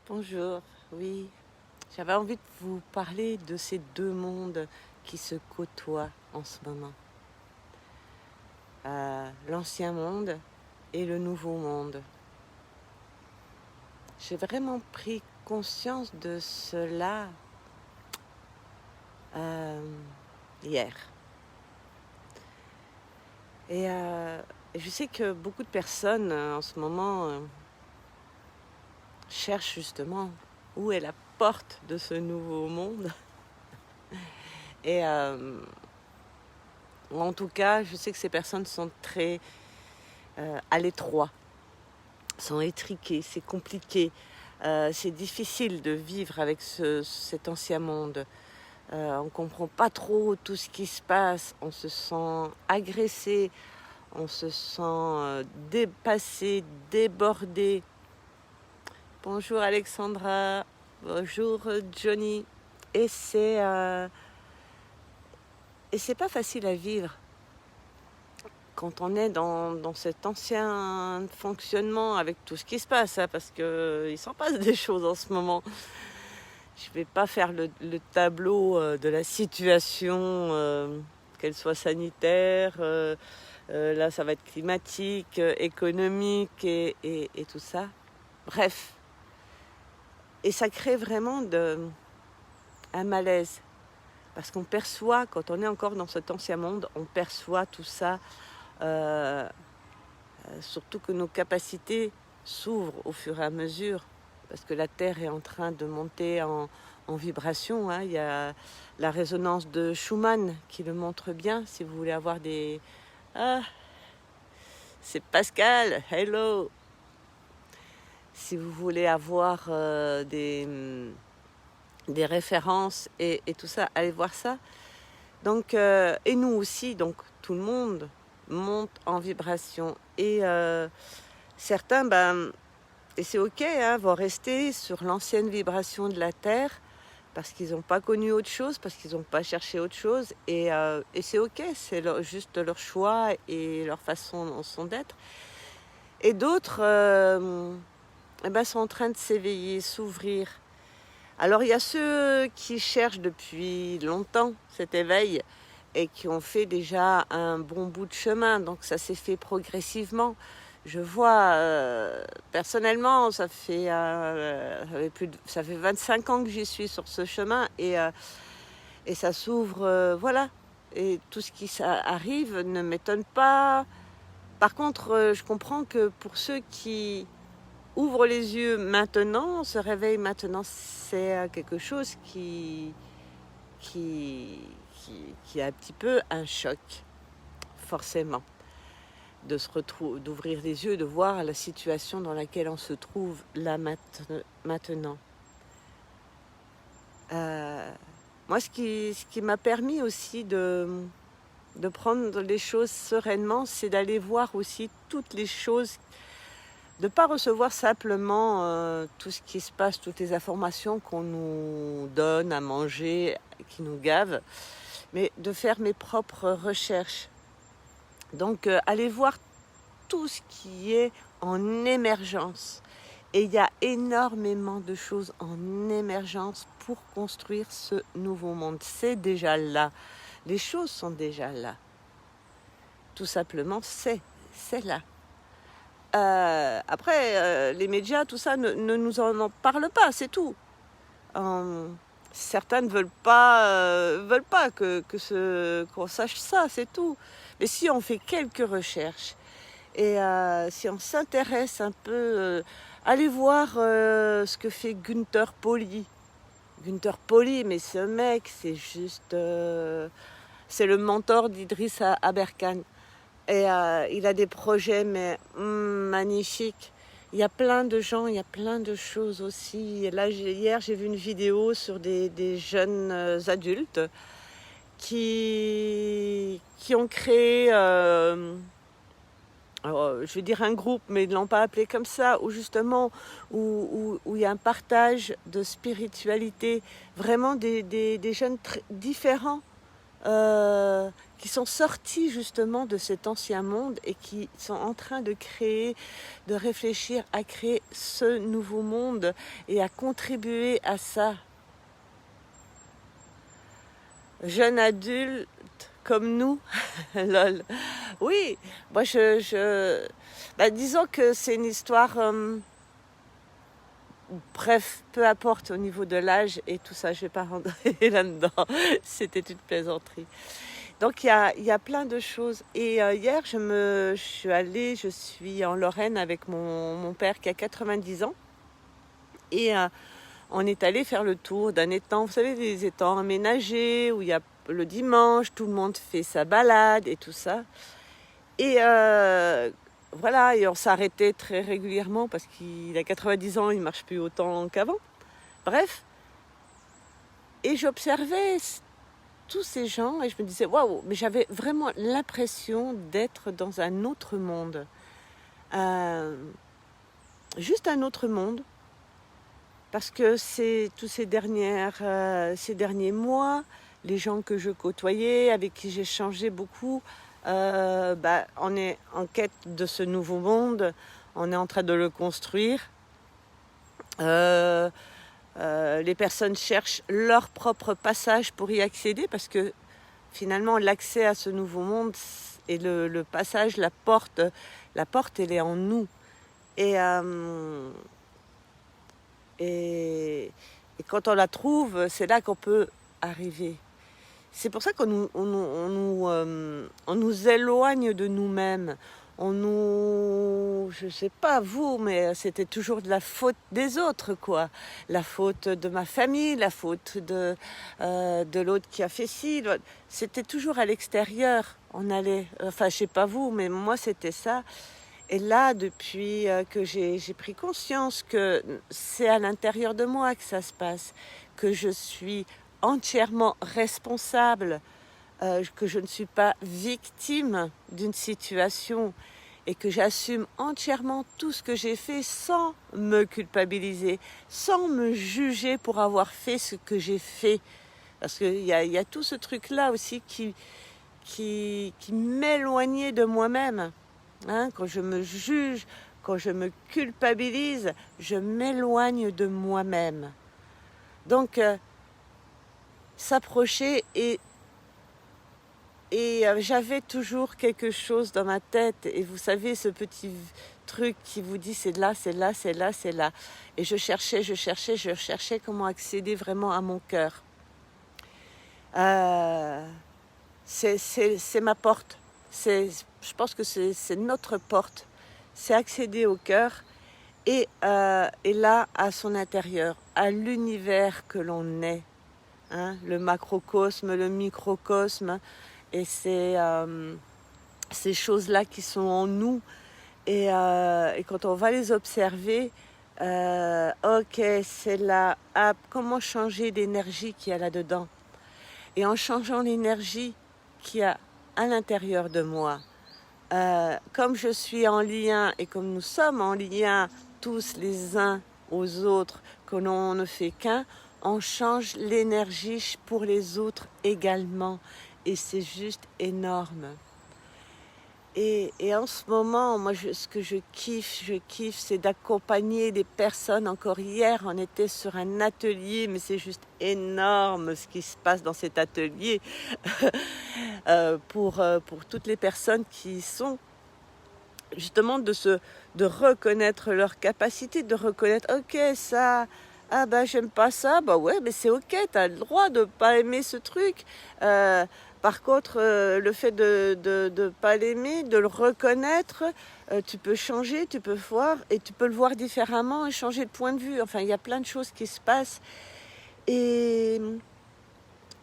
Bonjour, oui, j'avais envie de vous parler de ces deux mondes qui se côtoient en ce moment. L'ancien monde et le nouveau monde. J'ai vraiment pris conscience de cela hier. Et je sais que beaucoup de personnes en ce moment cherchent justement où est la porte de ce nouveau monde. Et en tout cas, je sais que ces personnes sont très à l'étroit, sont étriquées, c'est compliqué, c'est difficile de vivre avec cet ancien monde. On ne comprend pas trop tout ce qui se passe, on se sent agressé, on se sent dépassé, débordé. Bonjour Alexandra, bonjour Johnny. Et c'est pas facile à vivre quand on est dans cet ancien fonctionnement avec tout ce qui se passe, hein, parce qu'il s'en passe des choses en ce moment. Je ne vais pas faire le tableau de la situation, qu'elle soit sanitaire, là ça va être climatique, économique et tout ça. Bref. Et ça crée vraiment un malaise. Parce qu'on perçoit, quand on est encore dans cet ancien monde, on perçoit tout ça. Surtout que nos capacités s'ouvrent au fur et à mesure, parce que la Terre est en train de monter en vibration, hein. Il y a la résonance de Schumann qui le montre bien. Si vous voulez avoir des... Ah, c'est Pascal, hello. Si vous voulez avoir des références et tout ça, allez voir ça. Donc, et nous aussi, donc tout le monde monte en vibration. Et certains, et c'est ok, hein, vont rester sur l'ancienne vibration de la Terre parce qu'ils n'ont pas connu autre chose, parce qu'ils n'ont pas cherché autre chose. Et c'est ok, c'est juste leur choix et leur façon d'être. Et d'autres sont en train de s'éveiller, s'ouvrir. Alors il y a ceux qui cherchent depuis longtemps cet éveil et qui ont fait déjà un bon bout de chemin, donc ça s'est fait progressivement. Je vois, personnellement, ça fait 25 ans que j'y suis sur ce chemin et ça s'ouvre, voilà. Et tout ce qui arrive ne m'étonne pas. Par contre, je comprends que pour ceux qui ouvrent les yeux maintenant, se réveillent maintenant, c'est quelque chose qui est un petit peu un choc, forcément, d'ouvrir les yeux, de voir la situation dans laquelle on se trouve là maintenant. Moi, ce qui m'a permis aussi de prendre les choses sereinement, c'est d'aller voir aussi toutes les choses, de ne pas recevoir simplement tout ce qui se passe, toutes les informations qu'on nous donne à manger, qui nous gavent, mais de faire mes propres recherches. Donc, aller voir tout ce qui est en émergence. Et il y a énormément de choses en émergence pour construire ce nouveau monde. C'est déjà là. Les choses sont déjà là. Tout simplement, c'est là. Après, les médias, tout ça, ne nous en parlent pas, c'est tout. Certains ne veulent pas qu'on sache ça, c'est tout. Mais si on fait quelques recherches et si on s'intéresse un peu, allez voir ce que fait Günther Pauli. Günther Pauli, mais ce mec, c'est juste... c'est le mentor d'Idriss Aberkan. Et il a des projets magnifiques. Il y a plein de gens, il y a plein de choses aussi. Et là, hier, j'ai vu une vidéo sur des jeunes adultes qui ont créé, je vais dire un groupe, mais ils ne l'ont pas appelé comme ça, où justement, où il y a un partage de spiritualité, vraiment des jeunes différents, qui sont sortis justement de cet ancien monde et qui sont en train de créer, de réfléchir à créer ce nouveau monde et à contribuer à ça. Jeunes adultes comme nous, lol. Oui, moi disons que c'est une histoire, bref, peu importe au niveau de l'âge et tout ça, je vais pas rentrer là-dedans, c'était une plaisanterie. Donc il y a plein de choses. Et hier, je suis en Lorraine avec mon père qui a 90 ans. Et on est allé faire le tour d'un étang, vous savez, des étangs aménagés, où il y a le dimanche, tout le monde fait sa balade et tout ça. Et voilà, et on s'arrêtait très régulièrement parce qu'il a 90 ans, il ne marche plus autant qu'avant. Bref, et j'observais tous ces gens et je me disais, waouh, mais j'avais vraiment l'impression d'être dans un autre monde. Juste un autre monde. Parce que c'est tous ces derniers mois, les gens que je côtoyais, avec qui j'échangeais beaucoup, on est en quête de ce nouveau monde, on est en train de le construire. Les personnes cherchent leur propre passage pour y accéder, parce que finalement l'accès à ce nouveau monde et le passage, la porte elle est en nous. Et quand on la trouve, c'est là qu'on peut arriver. C'est pour ça qu'on nous éloigne de nous-mêmes. Je sais pas vous, mais c'était toujours de la faute des autres, quoi. La faute de ma famille, la faute de l'autre qui a fait ci. C'était toujours à l'extérieur. On allait, enfin, je sais pas vous, mais moi c'était ça. Et là, depuis que j'ai pris conscience que c'est à l'intérieur de moi que ça se passe, que je suis entièrement responsable, que je ne suis pas victime d'une situation et que j'assume entièrement tout ce que j'ai fait sans me culpabiliser, sans me juger pour avoir fait ce que j'ai fait. Parce qu'il y a tout ce truc-là aussi qui m'éloignait de moi-même. Quand je me juge, quand je me culpabilise, je m'éloigne de moi-même. Donc, s'approcher et j'avais toujours quelque chose dans ma tête. Et vous savez, ce petit truc qui vous dit c'est là, c'est là, c'est là, c'est là. Et je cherchais comment accéder vraiment à mon cœur. C'est ma porte. Je pense que c'est notre porte. C'est accéder au cœur et là, à son intérieur, à l'univers que l'on est. Le macrocosme, le microcosme, et ces choses-là qui sont en nous. Et quand on va les observer, ok, c'est là, comment changer l'énergie qu'il y a là-dedans. Et en changeant l'énergie qu'il y a à l'intérieur de moi, comme je suis en lien et comme nous sommes en lien tous les uns aux autres, que l'on ne fait qu'un, on change l'énergie pour les autres également. Et c'est juste énorme. Et en ce moment, moi, ce que je kiffe, c'est d'accompagner des personnes. Encore hier, on était sur un atelier, mais c'est juste énorme ce qui se passe dans cet atelier pour toutes les personnes qui sont justement de reconnaître leur capacité, de reconnaître, ok, ça, ah bah j'aime pas ça, bah ouais, mais c'est ok, t'as le droit de pas aimer ce truc. Par contre, le fait de pas l'aimer, de le reconnaître, tu peux changer, tu peux voir, et tu peux le voir différemment et changer de point de vue. Enfin, il y a plein de choses qui se passent. Et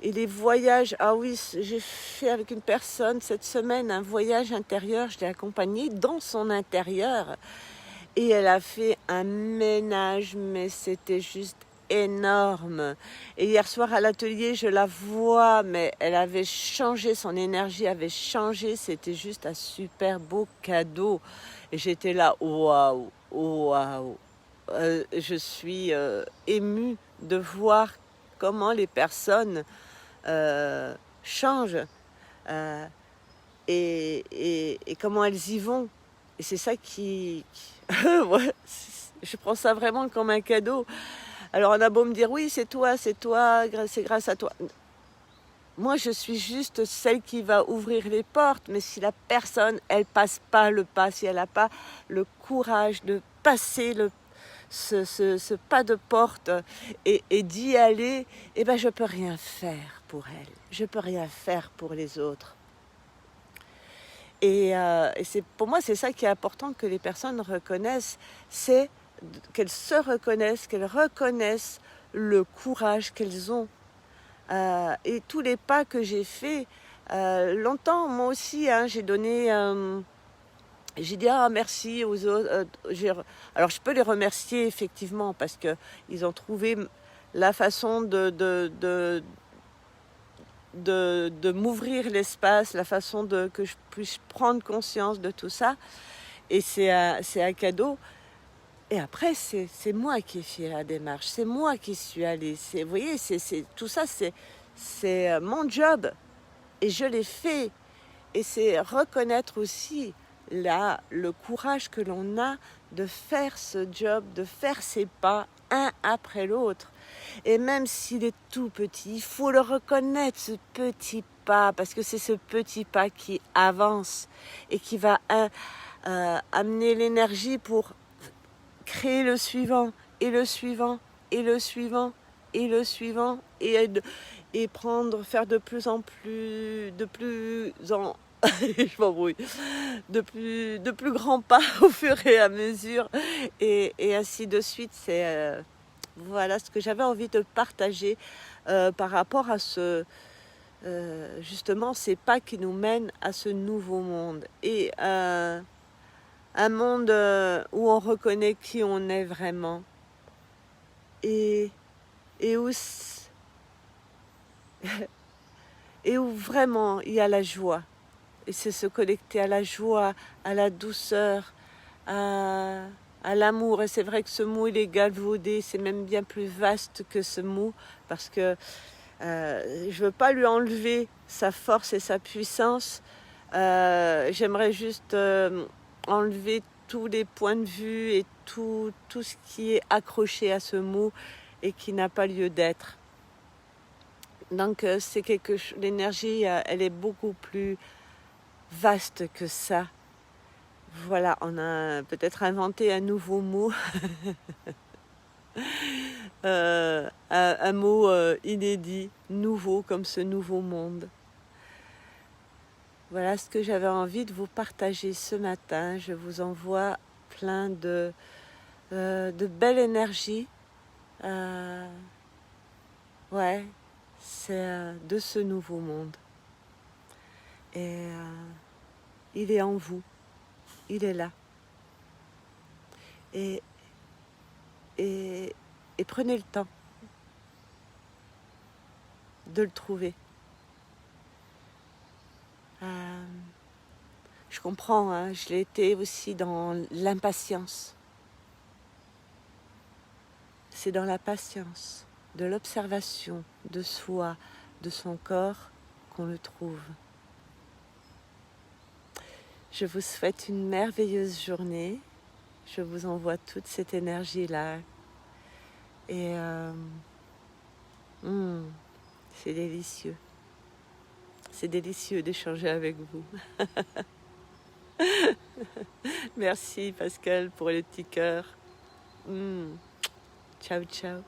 les voyages, ah oui, j'ai fait avec une personne cette semaine un voyage intérieur, je l'ai accompagnée dans son intérieur. Et elle a fait un ménage, mais c'était juste énorme. Et hier soir à l'atelier, je la vois, mais elle avait changé, son énergie avait changé. C'était juste un super beau cadeau. Et j'étais là, waouh, waouh. Je suis émue de voir comment les personnes changent. euh, et comment elles y vont. Et c'est ça ouais, je prends ça vraiment comme un cadeau. Alors on a beau me dire oui, c'est toi, c'est grâce à toi. Moi, je suis juste celle qui va ouvrir les portes, mais si la personne, elle passe pas le pas, si elle n'a pas le courage de passer ce pas de porte et d'y aller, eh ben, je peux rien faire pour elle. Je peux rien faire pour les autres. Et c'est, pour moi, c'est ça qui est important que les personnes reconnaissent, c'est qu'elles se reconnaissent, qu'elles reconnaissent le courage qu'elles ont. Et tous les pas que j'ai faits, longtemps, moi aussi, hein, j'ai donné... j'ai dit merci aux autres. Alors je peux les remercier effectivement parce qu'ils ont trouvé la façon de m'ouvrir l'espace, la façon que je puisse prendre conscience de tout ça. Et c'est un cadeau. Et après, c'est moi qui ai fait la démarche, c'est moi qui suis allée. Vous voyez, tout ça, c'est mon job. Et je l'ai fait. Et c'est reconnaître aussi le courage que l'on a de faire ce job, de faire ces pas un après l'autre. Et même s'il est tout petit, il faut le reconnaître, ce petit pas, parce que c'est ce petit pas qui avance et qui va amener l'énergie pour créer le suivant, et le suivant, et le suivant, et le suivant, et faire de plus en plus, je m'embrouille, de plus grands pas au fur et à mesure, et ainsi de suite. Voilà ce que j'avais envie de partager par rapport à justement ces pas qui nous mènent à ce nouveau monde. Et un monde où on reconnaît qui on est vraiment et où, et où vraiment il y a la joie. Et c'est se connecter à la joie, à la douceur, à l'amour. Et c'est vrai que ce mot, il est galvaudé, c'est même bien plus vaste que ce mot, parce que je ne veux pas lui enlever sa force et sa puissance. J'aimerais juste enlever tous les points de vue et tout ce qui est accroché à ce mot et qui n'a pas lieu d'être. Donc c'est l'énergie, elle est beaucoup plus vaste que ça. Voilà, on a peut-être inventé un nouveau mot, un mot inédit, nouveau, comme ce nouveau monde. Voilà ce que j'avais envie de vous partager ce matin. Je vous envoie plein de belle énergie. Ouais, c'est de ce nouveau monde. Et il est en vous, il est là. Et prenez le temps de le trouver. Je comprends, hein, je l'ai été aussi dans l'impatience. C'est dans la patience, de l'observation de soi, de son corps, qu'on le trouve. Je vous souhaite une merveilleuse journée. Je vous envoie toute cette énergie-là. Et c'est délicieux. C'est délicieux d'échanger avec vous. Merci Pascal pour les petits cœurs. Ciao, ciao.